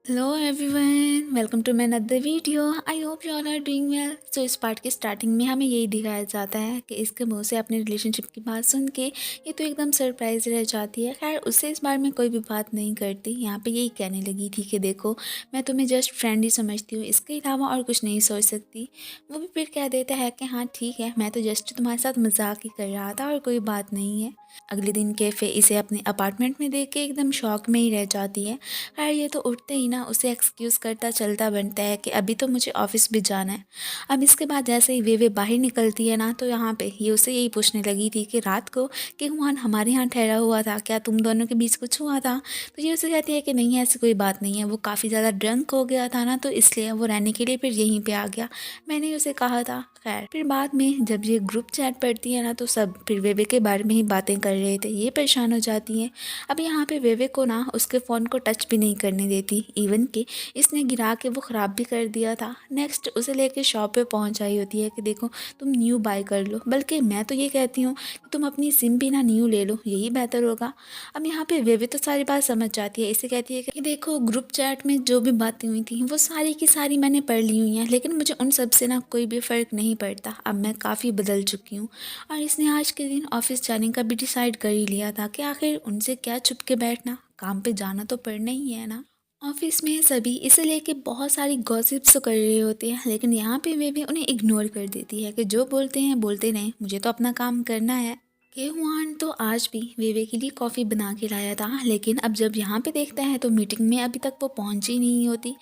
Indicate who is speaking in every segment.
Speaker 1: Hello everyone, welcome to my another video. I hope you all are doing well. So इस part के starting में हमें यही दिखाया जाता है कि इसके मुंह से अपने रिलेशनशिप की बात सुन के ये तो एकदम सरप्राइज रह जाती है। खैर उससे इस बारे में कोई भी बात नहीं करती। यहाँ पे यही कहने लगी थी कि देखो, मैं तुम्हें जस्ट फ्रेंड ही समझती हूँ, इसके अलावा और कुछ नहीं सोच सकती। वो भी फिर कह देता है कि हाँ ठीक है, मैं तो जस्ट तुम्हारे साथ मजाक ही कर रहा था और कोई बात नहीं है। अगले दिन कैफ़े इसे अपने अपार्टमेंट में देख के एकदम शॉक में ही रह जाती है। खैर ये तो उठते ही ना उसे एक्सक्यूज़ करता चलता बनता है कि अभी तो मुझे ऑफिस भी जाना है। अब इसके बाद जैसे ही वे बाहर निकलती है ना, तो यहाँ पे ये उसे यही पूछने लगी थी कि रात को कि हुआन हमारे यहाँ ठहरा हुआ था, क्या तुम दोनों के बीच कुछ हुआ था? तो ये उसे कहती है कि नहीं, ऐसी कोई बात नहीं है, वो काफ़ी ज़्यादा ड्रंक हो गया था ना, तो इसलिए वो रहने के लिए फिर यहीं पे आ गया, मैंने उसे कहा था। खैर फिर बाद में जब ये ग्रुप चैट पढ़ती है ना, तो सब फिर वेवे के बारे में ही बातें कर रहे थे। ये परेशान हो जाती हैं। अब यहाँ पे वेवे को ना उसके फ़ोन को टच भी नहीं करने देती, इवन कि इसने गिरा के वो ख़राब भी कर दिया था। नेक्स्ट उसे लेके शॉप पे पहुँच आई होती है कि देखो तुम न्यू बाय कर लो, बल्कि मैं तो ये कहती हूँ कि तुम अपनी सिम भी ना न्यू ले लो, यही बेहतर होगा। अब यहाँ पे वेवे तो सारी बात समझ जाती है। इसे कहती है कि देखो, ग्रुप चैट में जो भी बातें हुई थी वो सारी की सारी मैंने पढ़ ली हुई हैं, लेकिन मुझे उन सब से ना कोई भी फ़र्क नहीं पड़ता। अब मैं काफ़ी बदल चुकी हूँ और इसने आज के दिन ऑफिस जाने का भी डिसाइड कर ही लिया था कि आखिर उनसे क्या छुप के बैठना, काम पे जाना तो पड़ना ही है ना। ऑफिस में सभी इसे लेके बहुत सारी गॉसिप्स तो कर रहे होते हैं, लेकिन यहाँ पे वे भी उन्हें इग्नोर कर देती है कि जो बोलते हैं बोलते रहें, मुझे तो अपना काम करना है। के हुआन तो आज भी वेवे के लिए कॉफ़ी बना के लाया था, लेकिन अब जब यहाँ पे देखता है तो मीटिंग में अभी तक वो पहुँची नहीं होती।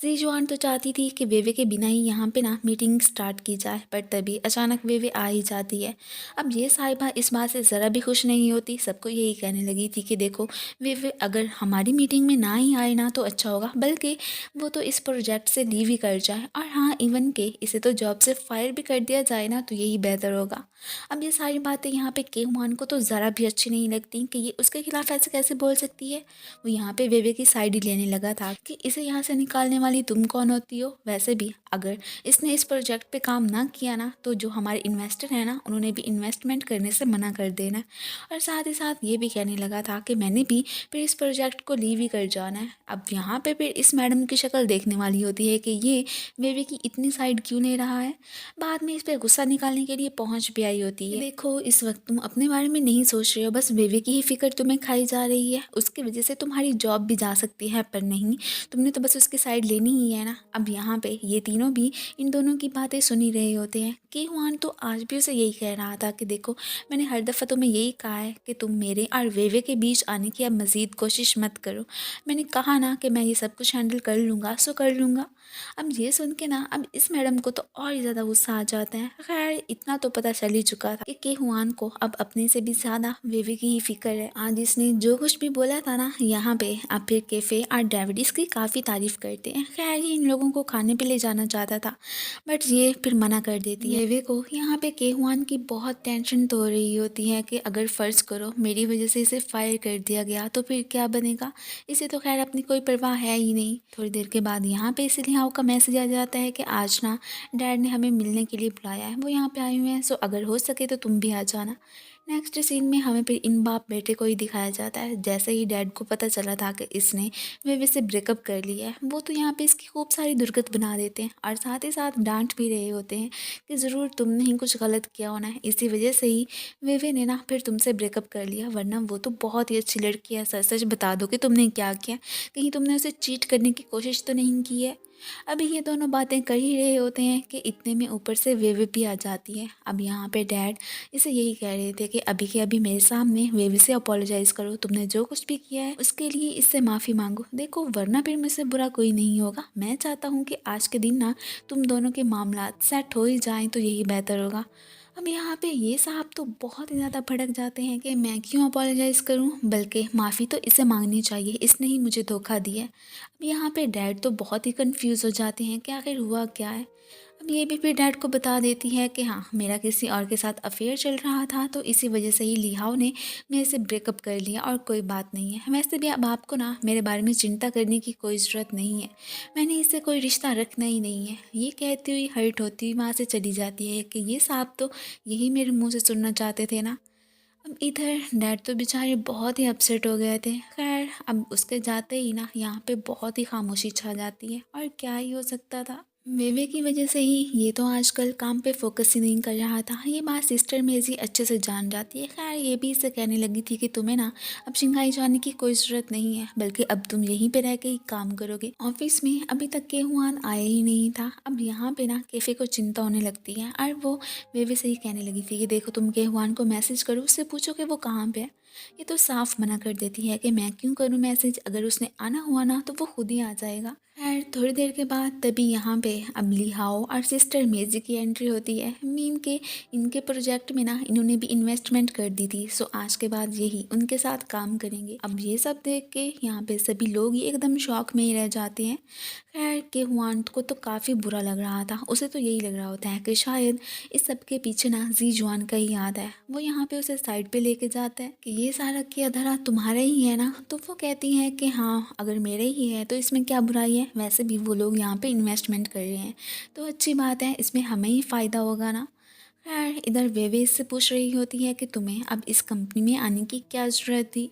Speaker 1: जी जुआन तो चाहती थी कि वेवे के बिना ही यहाँ पे ना मीटिंग स्टार्ट की जाए, पर तभी अचानक वेवे आ ही जाती है। अब ये साहिबा इस बात से ज़रा भी खुश नहीं होती, सबको यही कहने लगी थी कि देखो वेवे अगर हमारी मीटिंग में ना ही आए ना तो अच्छा होगा, बल्कि वो तो इस प्रोजेक्ट से लीव ही कर जाए, और हाँ इवन के इसे तो जॉब से फायर भी कर दिया जाए ना, तो यही बेहतर होगा। अब ये सारी बातें यहाँ पे केहुआन को तो ज़रा भी अच्छी नहीं लगती कि ये उसके खिलाफ ऐसे कैसे बोल सकती है। वो यहाँ पे वेवे की साइड ही लेने लगा था कि इसे यहाँ से निकालने वाली तुम कौन होती हो। वैसे भी अगर इसने इस प्रोजेक्ट पे काम ना किया ना, तो जो हमारे इन्वेस्टर हैं ना, उन्होंने भी इन्वेस्टमेंट करने से मना कर देना है। और साथ ही साथ ये भी कहने लगा था कि मैंने भी फिर इस प्रोजेक्ट को लीव ही कर जाना है। अब यहाँ पे फिर इस मैडम की शक्ल देखने वाली होती है कि ये वेवे की इतनी साइड क्यों ले रहा है। बाद में इस पर गुस्सा निकालने के लिए पहुंच भी आई होती है। देखो इस वक्त तुम अपने बारे में नहीं सोच रहे हो, बस वेवे की ही फिक्र तुम्हें खाई जा रही है। उसकी वजह से तुम्हारी जॉब भी जा सकती है, पर नहीं, तुमने तो बस उसकी साइड लेनी ही है ना। अब यहाँ पे ये तीनों भी इन दोनों की बातें सुन ही रहे होते हैं कि हुआन तो आज भी उसे यही कह रहा था कि देखो, मैंने हर दफ़ा तुम्हें यही कहा है कि तुम मेरे और वेवे के बीच आने की अब मज़ीद कोशिश मत करो। मैंने कहा ना कि मैं ये सब कुछ हैंडल कर लूँगा, सो कर लूँगा। अब ये सुन के ना अब इस मैडम को तो और ही ज़्यादा गुस्सा आ जाता है। खैर इतना तो पता चल ही चुका था कि हुआन को अब अपने से भी ज़्यादा वेवे की ही फिक्र है। आज इसने जो कुछ भी बोला था ना यहाँ पे, अब फिर कैफ़े और डेविड इसकी काफ़ी तारीफ़ करते हैं। खैर ये इन लोगों को खाने पे ले जाना चाहता था, बट ये फिर मना कर देती है। वेवे को यहाँ पे केहुआन की बहुत टेंशन तो हो रही होती है कि अगर फ़र्ज़ करो मेरी वजह से इसे फायर कर दिया गया तो फिर क्या बनेगा। इसे तो खैर अपनी कोई परवाह है ही नहीं। थोड़ी देर के बाद यहाँ पे इसे लिहाओ का मैसेज आ जाता है कि आज ना डैड ने हमें मिलने के लिए बुलाया है, वो यहाँ पे आए हुए हैं, सो अगर हो सके तो तुम भी आ जाना। नेक्स्ट सीन में हमें फिर इन बाप बेटे को ही दिखाया जाता है। जैसे ही डैड को पता चला था कि इसने वेवे से ब्रेकअप कर लिया है, वो तो यहाँ पे इसकी खूब सारी दुर्गत बना देते हैं और साथ ही साथ डांट भी रहे होते हैं कि ज़रूर तुमने ही कुछ गलत किया होना है, इसी वजह से ही वेवे ने ना फिर तुमसे ब्रेकअप कर लिया, वरना वो तो बहुत ही अच्छी लड़की है। सच सच बता दो कि तुमने क्या किया, कहीं तुमने उसे चीट करने की कोशिश तो नहीं की है। अभी ये दोनों बातें कर ही रहे होते हैं कि इतने में ऊपर से वेवे भी आ जाती है। अब यहाँ पे डैड इसे यही कह रहे थे कि अभी के अभी मेरे सामने वेवे से अपोलोजाइज़ करो, तुमने जो कुछ भी किया है उसके लिए इससे माफ़ी मांगो, देखो वरना फिर मुझसे बुरा कोई नहीं होगा। मैं चाहता हूँ कि आज के दिन ना तुम दोनों के मामला सेट हो ही जाएं, तो यही बेहतर होगा। अब यहाँ पे ये साहब तो बहुत ही ज़्यादा भड़क जाते हैं कि मैं क्यों अपोलोजाइज़ करूँ, बल्कि माफ़ी तो इसे मांगनी चाहिए, इसने ही मुझे धोखा दिया है। अब यहाँ पे डैड तो बहुत ही कंफ्यूज हो जाते हैं कि आखिर हुआ क्या है। अब ये भी फिर डैड को बता देती है कि हाँ, मेरा किसी और के साथ अफेयर चल रहा था, तो इसी वजह से ही लिहाओ ने मेरे से ब्रेकअप कर लिया और कोई बात नहीं है। वैसे भी अब आपको ना मेरे बारे में चिंता करने की कोई ज़रूरत नहीं है, मैंने इससे कोई रिश्ता रखना ही नहीं है। ये कहती हुई हर्ट होती हुई वहाँ से चली जाती है कि ये साहब तो यही मेरे मुँह से सुनना चाहते थे ना। अब अब इधर डैड तो बेचारे बहुत ही अपसेट हो गए थे। खैर अब उसके जाते ही ना यहाँ पे बहुत ही खामोशी छा जाती है और क्या ही हो सकता था। वेवे की वजह से ही ये तो आजकल काम पे फोकस ही नहीं कर रहा था। ये बात सिस्टर मेजी अच्छे से जान जाती है। खैर ये भी इसे कहने लगी थी कि तुम्हें ना अब शंघाई जाने की कोई ज़रूरत नहीं है, बल्कि अब तुम यहीं पे रह के ही काम करोगे। ऑफिस में अभी तक के हुआन आया ही नहीं था। अब यहाँ पे ना कैफ़े को चिंता होने लगती है और वो वेवे से ही कहने लगी थी कि देखो तुम के हुआन को मैसेज करो, उससे पूछो कि वो कहाँ पे है। ये तो साफ मना कर देती है कि मैं क्यों करूँ मैसेज, अगर उसने आना हुआ ना तो वो खुद ही आ जाएगा। खैर थोड़ी देर के बाद तभी यहाँ पे अब लिहाओ और सिस्टर मेजी की एंट्री होती है। मीन के इनके प्रोजेक्ट में ना इन्होंने भी इन्वेस्टमेंट कर दी थी, सो आज के बाद यही उनके साथ काम करेंगे। अब ये सब देख के यहाँ पे सभी लोग ही एकदम शॉक में ही रह जाते हैं। खैर के हुआन को तो काफ़ी बुरा लग रहा था। उसे तो यही लग रहा होता है कि शायद इस सब के पीछे ना जी जुआन का ही याद है। वो यहाँ पे उसे साइड पे लेके जाता है कि ये सारा किया धरा तुम्हारा ही है ना। तो वो कहती है कि हाँ अगर मेरे ही है तो इसमें क्या बुराई है, वैसे भी वो लोग यहाँ पे इन्वेस्टमेंट कर रहे हैं तो अच्छी बात है, इसमें हमें ही फ़ायदा होगा ना। खैर इधर वेवे इससे पूछ रही होती है कि तुम्हें अब इस कंपनी में आने की क्या ज़रूरत थी।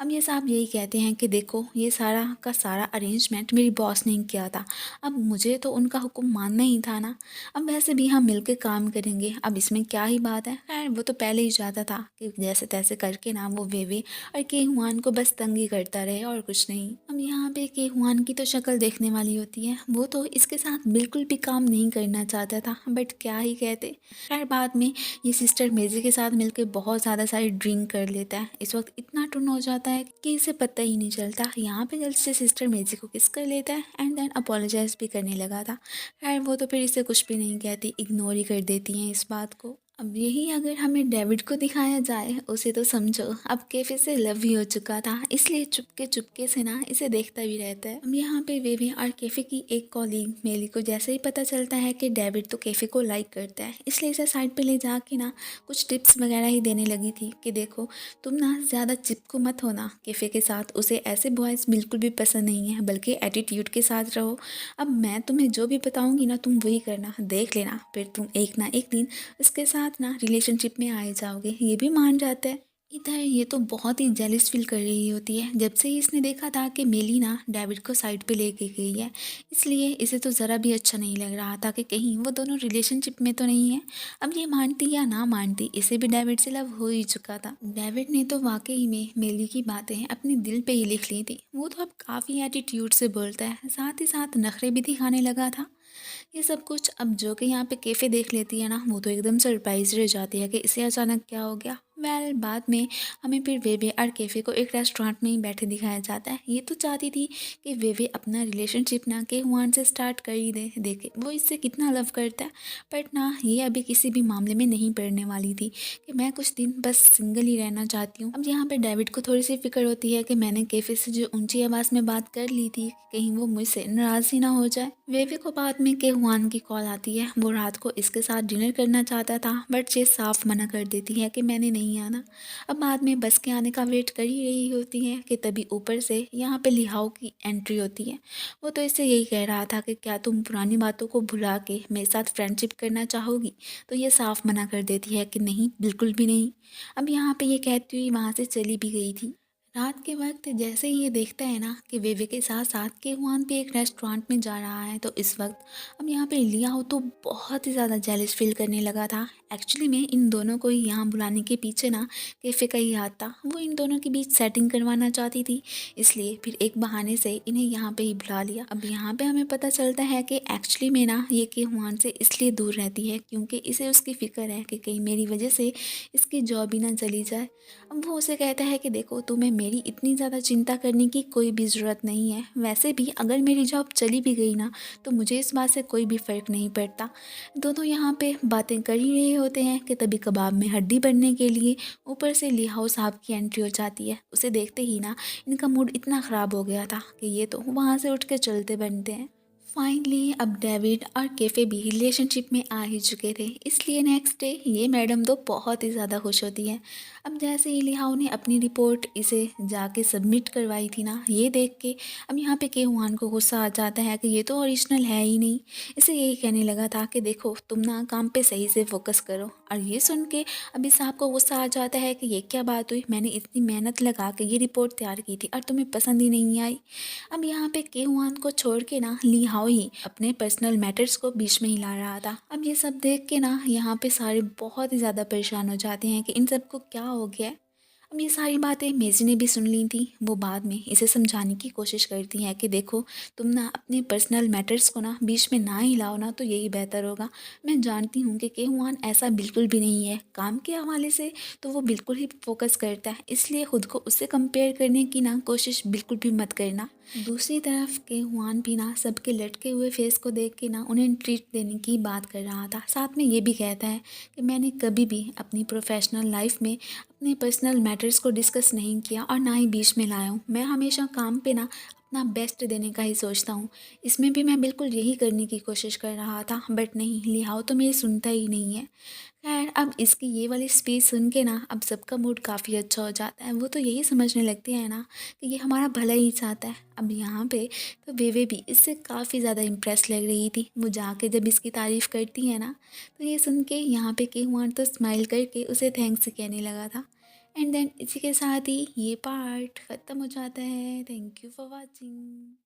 Speaker 1: अब ये साहब यही कहते हैं कि देखो ये सारा का सारा अरेंजमेंट मेरी बॉस ने किया था, अब मुझे तो उनका हुक्म मानना ही था ना। अब वैसे भी हम मिलकर काम करेंगे, अब इसमें क्या ही बात है। खैर वो तो पहले ही चाहता था कि जैसे तैसे करके ना वो वेवे और के हुआन को बस तंग ही करता रहे और कुछ नहीं। अब यहाँ पे के हुआन की तो शक्ल देखने वाली होती है, वो तो इसके साथ बिल्कुल भी काम नहीं करना चाहता था, बट क्या ही कहते। खैर बाद में ये सिस्टर मेजी के साथ मिलकर बहुत ज़्यादा सारी ड्रिंक कर लेता है। इस वक्त इतना टुन हो जाता है कि इसे पता ही नहीं चलता। यहाँ पे जल्द से सिस्टर मेजी को किस कर लेता है एंड देन अपोलोजाइज भी करने लगा था। खैर वो तो फिर इसे कुछ भी नहीं कहती, इग्नोर ही कर देती हैं इस बात को। अब यही अगर हमें डेविड को दिखाया जाए, उसे तो समझो अब कैफे से लव ही हो चुका था, इसलिए चुपके चुपके से ना इसे देखता भी रहता है। अब यहाँ पे वेवी और कैफे की एक कॉलीग मेली को जैसे ही पता चलता है कि डेविड तो कैफे को लाइक करता है, इसलिए इसे साइड पे ले जाके ना कुछ टिप्स वगैरह ही देने लगी थी कि देखो तुम ना ज़्यादा चिपको मत होना कैफे के साथ, उसे ऐसे बॉयज़ बिल्कुल भी पसंद नहीं है, बल्कि एटीट्यूड के साथ रहो। अब मैं तुम्हें जो भी बताऊँगी ना तुम वही करना, देख लेना फिर तुम एक ना एक दिन उसके साथ ना रिलेशनशिप में आ ही जाओगे। ये भी मान जाता है। इधर ये तो बहुत ही जेलिस फील कर रही होती है जब से ही इसने देखा था कि मेली ना डेविड को साइड पे लेके गई है, इसलिए इसे तो ज़रा भी अच्छा नहीं लग रहा था कि कहीं वो दोनों रिलेशनशिप में तो नहीं है। अब ये मानती या ना मानती, इसे भी डेविड से लव हो ही चुका था। डेविड ने तो वाकई में मेली की बातें अपने दिल पे ही लिख ली थी। वो तो अब काफ़ी एटीट्यूड से बोलता है, साथ ही साथ नखरे भी दिखाने लगा था। ये सब कुछ अब जो कि यहाँ पे कैफ़े देख लेती है ना, वो तो एकदम सरप्राइज रह जाती है कि इसे अचानक क्या हो गया। बाद में हमें फिर वेवे और कैफ़े को एक रेस्टोरेंट में ही बैठे दिखाया जाता है। ये तो चाहती थी कि वेवे अपना रिलेशनशिप ना के हुआन से स्टार्ट कर ही दे, देखे वो इससे कितना लव करता है। बट ना ये अभी किसी भी मामले में नहीं पड़ने वाली थी कि मैं कुछ दिन बस सिंगल ही रहना चाहती हूँ। अब यहाँ पे डेविड को थोड़ी सी फिक्र होती है कि मैंने कैफ़े से जो ऊंची आवाज़ में बात कर ली थी, कहीं वो मुझसे नाराज़ ही ना हो जाए। वेवे को बाद में के हुआन की कॉल आती है। वो रात को इसके साथ डिनर करना चाहता था, बट ये साफ मना कर देती है कि मैंने नहीं आना। अब बाद में बस के आने का वेट कर ही रही होती है कि तभी ऊपर से यहाँ पे लिहाओ की एंट्री होती है। वो तो इससे यही कह रहा था कि क्या तुम पुरानी बातों को भुला के मेरे साथ फ्रेंडशिप करना चाहोगी, तो ये साफ मना कर देती है कि नहीं बिल्कुल भी नहीं। अब यहाँ पे ये कहती हुई वहाँ से चली भी गई थी। रात के वक्त जैसे ही ये देखता है ना कि वेवे के साथ साथ के हुआन भी एक रेस्टोरेंट में जा रहा है, तो इस वक्त अब यहाँ पे लियाओ तो बहुत ही ज़्यादा जेलस फील करने लगा था। एक्चुअली में इन दोनों को ही यहाँ बुलाने के पीछे ना कैफ़े का ही हाथ था। वो इन दोनों के बीच सेटिंग करवाना चाहती थी, इसलिए फिर एक बहाने से इन्हें यहाँ पे ही बुला लिया। अब यहाँ पे हमें पता चलता है कि एक्चुअली में ना ये के हुआन से इसलिए दूर रहती है क्योंकि इसे उसकी फ़िक्र है कि कहीं मेरी वजह से इसकी जॉब ही ना चली जाए। अब वो उसे कहता है कि देखो तुम्हें मेरी इतनी ज़्यादा चिंता करने की कोई भी ज़रूरत नहीं है, वैसे भी अगर मेरी जॉब चली भी गई ना तो मुझे इस बात से कोई भी फ़र्क नहीं पड़ता। दोनों यहाँ पे बातें कर ही रहे होते हैं कि तभी कबाब में हड्डी बनने के लिए ऊपर से लिहाओ साहब की एंट्री हो जाती है। उसे देखते ही ना इनका मूड इतना ख़राब हो गया था कि ये तो वहाँ से उठ के चलते बनते हैं। फाइनली अब डेविड और कैफ़े भी रिलेशनशिप में आ ही चुके थे, इसलिए नेक्स्ट डे ये मैडम तो बहुत ही ज़्यादा खुश होती है। अब जैसे ही लिहाओ ने अपनी रिपोर्ट इसे जाके सबमिट करवाई थी ना, ये देख के अब यहाँ पे केहुआन को गुस्सा आ जाता है कि ये तो ओरिजिनल है ही नहीं। इसे यही कहने लगा था कि देखो तुम ना काम पे सही से फोकस करो, और ये सुन के अभी साहब को गुस्सा आ जाता है कि ये क्या बात हुई, मैंने इतनी मेहनत लगा के ये रिपोर्ट तैयार की थी और तुम्हें पसंद ही नहीं आई। अब यहाँ पे केहुआन को छोड़ के ना ली हाओ ही अपने पर्सनल मैटर्स को बीच में ही ला रहा था। अब ये सब देख के ना यहाँ पे सारे बहुत ही ज़्यादा परेशान हो जाते हैं कि इन सबको क्या हो गया है। अब ये सारी बातें मेजी ने भी सुन ली थी। वो बाद में इसे समझाने की कोशिश करती हैं कि देखो तुम ना अपने पर्सनल मैटर्स को ना बीच में ना ही लाओ ना, तो यही बेहतर होगा। मैं जानती हूँ कि केहुआन ऐसा बिल्कुल भी नहीं है, काम के हवाले से तो वो बिल्कुल ही फोकस करता है, इसलिए खुद को उससे कंपेयर करने की ना कोशिश बिल्कुल भी मत करना। दूसरी तरफ केहुआन भी ना सबके लटके हुए फेस को देख के ना उन्हें ट्रीट देने की बात कर रहा था। साथ में ये भी कहता है कि मैंने कभी भी अपनी प्रोफेशनल लाइफ में अपने पर्सनल मैटर्स को डिस्कस नहीं किया और ना ही बीच में लाया हूँ। मैं हमेशा काम पे ना अपना बेस्ट देने का ही सोचता हूँ। इसमें भी मैं बिल्कुल यही करने की कोशिश कर रहा था, बट नहीं, लिहाओ तो मेरी सुनता ही नहीं है। खैर अब इसकी ये वाली स्पीच सुन के ना अब सबका मूड काफ़ी अच्छा हो जाता है। वो तो यही समझने लगती है ना कि ये हमारा भला ही चाहता है। अब यहाँ पे तो वेवे भी इससे काफ़ी ज़्यादा इम्प्रेस लग रही थी। वो जाके जब इसकी तारीफ़ करती है ना, तो ये सुन के यहाँ पे केहुआन तो स्माइल करके उसे थैंक्स कहने लगा था। एंड देन इसी के साथ ही ये पार्ट ख़त्म हो जाता है। Thank you for watching.